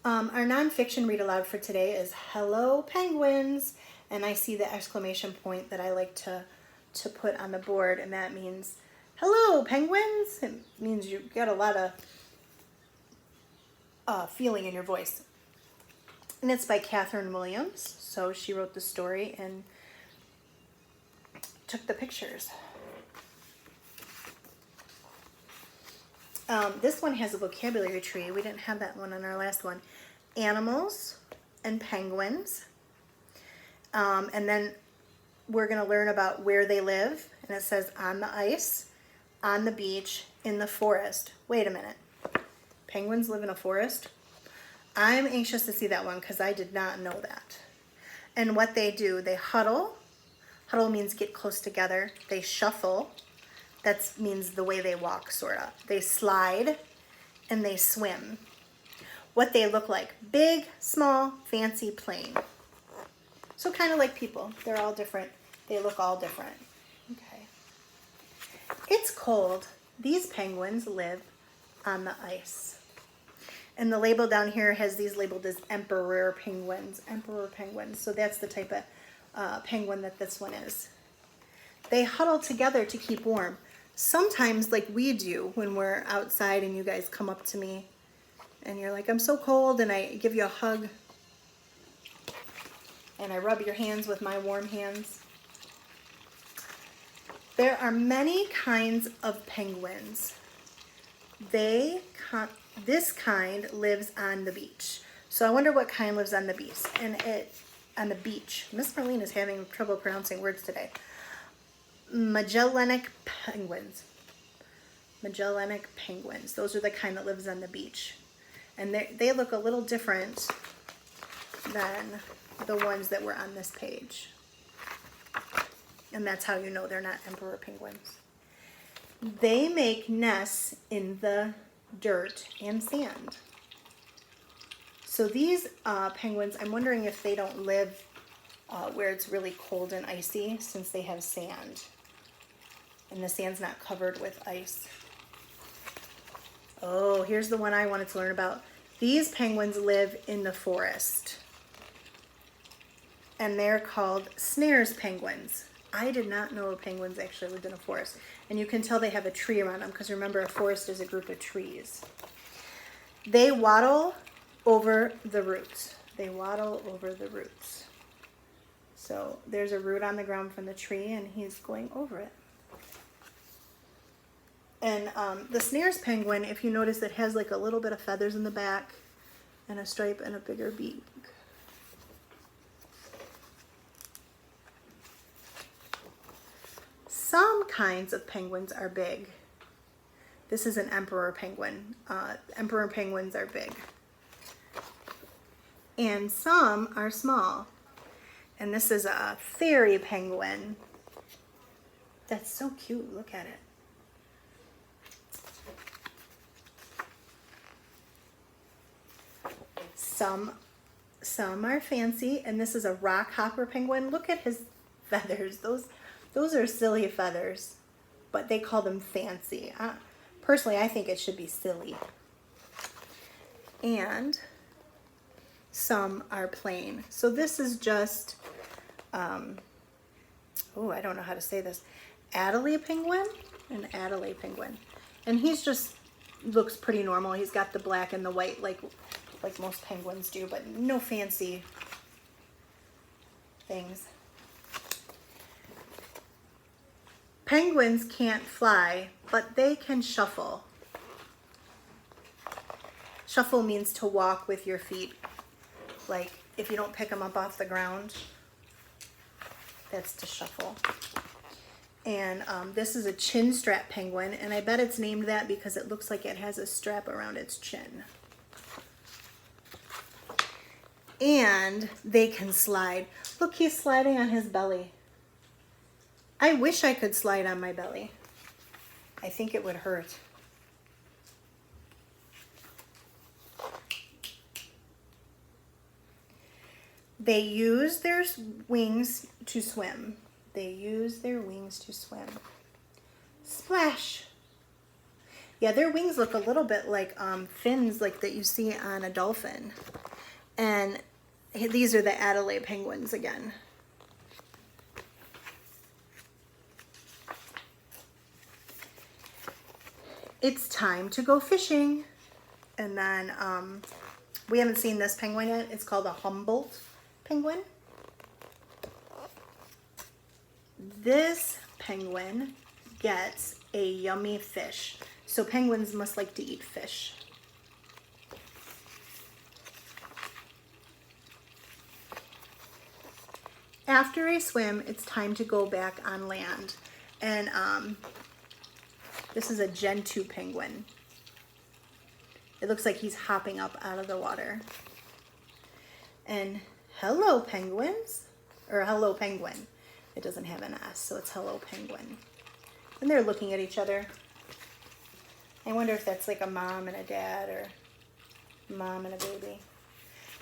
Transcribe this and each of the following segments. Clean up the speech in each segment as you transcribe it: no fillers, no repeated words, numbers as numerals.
Our nonfiction read aloud for today is Hello Penguins, and I see the exclamation point that I like to put on the board, and that means hello penguins. It means you've got a lot of feeling in your voice. And it's by Catherine Williams, so she wrote the story and took the pictures. This one has a vocabulary tree. We didn't have that one on our last one. Animals and penguins. And then we're going to learn about where they live. And it says on the ice, on the beach, in the forest. Wait a minute. Penguins live in a forest? I'm anxious to see that one because I did not know that. And what they do, they huddle. Huddle means get close together. They shuffle. That means the way they walk, sort of. They slide and they swim. What they look like, big, small, fancy, plain. So kind of like people. They're all different. They look all different. Okay. It's cold. These penguins live on the ice. And the label down here has these labeled as emperor penguins. Emperor penguins. So that's the type of penguin that this one is. They huddle together to keep warm. Sometimes, like we do when we're outside and you guys come up to me and you're like, I'm so cold, and I give you a hug and I rub your hands with my warm hands. There are many kinds of penguins. This kind lives on the beach. So I wonder what kind lives on the beach. On the beach. Miss Marlene is having trouble pronouncing words today. Magellanic penguins. Magellanic penguins. Those are the kind that lives on the beach. And they look a little different than the ones that were on this page. And that's how you know they're not emperor penguins. They make nests in the dirt and sand. So these penguins, I'm wondering if they don't live where it's really cold and icy, since they have sand. And the sand's not covered with ice. Oh, here's the one I wanted to learn about. These penguins live in the forest. And they're called Snares penguins. I did not know penguins actually lived in a forest. And you can tell they have a tree around them, because remember, a forest is a group of trees. They waddle over the roots. They waddle over the roots. So there's a root on the ground from the tree, and he's going over it. And the Snares penguin, if you notice, it has like a little bit of feathers in the back and a stripe and a bigger beak. Some kinds of penguins are big. This is an emperor penguin. Emperor penguins are big. And some are small. And this is a fairy penguin. That's so cute. Look at it. Some are fancy, and this is a rock hopper penguin. Look at his feathers. Those are silly feathers, but they call them fancy. Personally, I think it should be silly. And some are plain. So this is just, I don't know how to say this, Adelaide penguin? An Adelaide penguin. And he's just looks pretty normal. He's got the black and the white like most penguins do, but no fancy things. Penguins can't fly, but they can shuffle. Shuffle means to walk with your feet. Like if you don't pick them up off the ground, that's to shuffle. And this is a chin strap penguin, and I bet it's named that because it looks like it has a strap around its chin. And they can slide. Look, he's sliding on his belly. I wish I could slide on my belly. I think it would hurt. They use their wings to swim. They use their wings to swim. Splash. Yeah, their wings look a little bit like fins like that you see on a dolphin. And these are the Adelaide penguins again. It's time to go fishing. And then we haven't seen this penguin yet. It's called a Humboldt penguin. This penguin gets a yummy fish. So penguins must like to eat fish. After a swim, it's time to go back on land. And this is a Gen 2 penguin. It looks like he's hopping up out of the water. And hello, penguins. Or hello, penguin. It doesn't have an S, so it's hello, penguin. And they're looking at each other. I wonder if that's like a mom and a dad, or mom and a baby.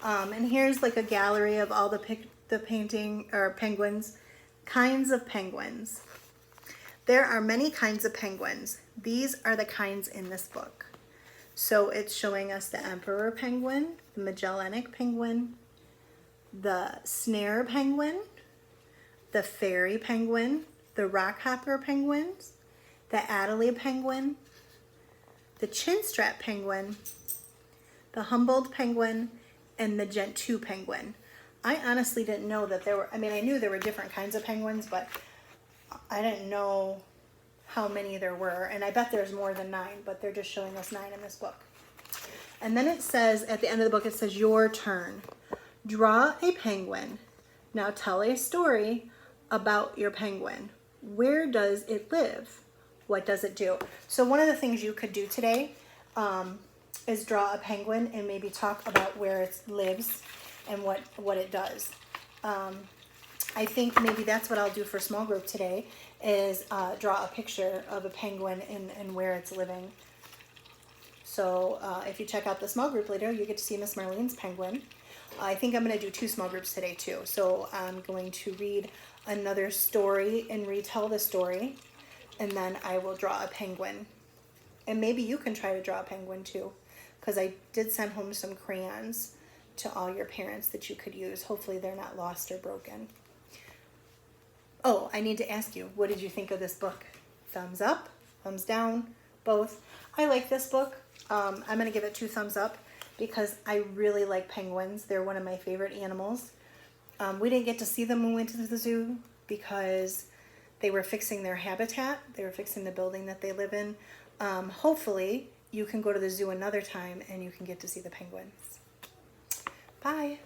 And here's like a gallery of all the painting or penguins, kinds of penguins. There are many kinds of penguins. These are the kinds in this book. So it's showing us the emperor penguin, the Magellanic penguin, the snare penguin, the fairy penguin, the rockhopper penguins, the Adelaide penguin, the chinstrap penguin, the Humboldt penguin, and the Gen 2 penguin. I honestly didn't know that there were, I mean, I knew there were different kinds of penguins, but I didn't know how many there were. And I bet there's more than 9, but they're just showing us 9 in this book. And then it says, at the end of the book, it says, your turn. Draw a penguin. Now tell a story about your penguin. Where does it live? What does it do? So one of the things you could do today is draw a penguin and maybe talk about where it lives and what it does. I think maybe that's what I'll do for small group today, is draw a picture of a penguin and where it's living. So if you check out the small group later, you get to see Miss Marlene's penguin. I think I'm going to do 2 small groups today too. So I'm going to read another story and retell the story, and then I will draw a penguin. And maybe you can try to draw a penguin too, because I did send home some crayons to all your parents that you could use. Hopefully they're not lost or broken. Oh, I need to ask you, what did you think of this book? Thumbs up, thumbs down, both. I like this book. I'm going to give it 2 thumbs up because I really like penguins. They're one of my favorite animals. We didn't get to see them when we went to the zoo because they were fixing their habitat. They were fixing the building that they live in. Hopefully you can go to the zoo another time and you can get to see the penguins. Bye.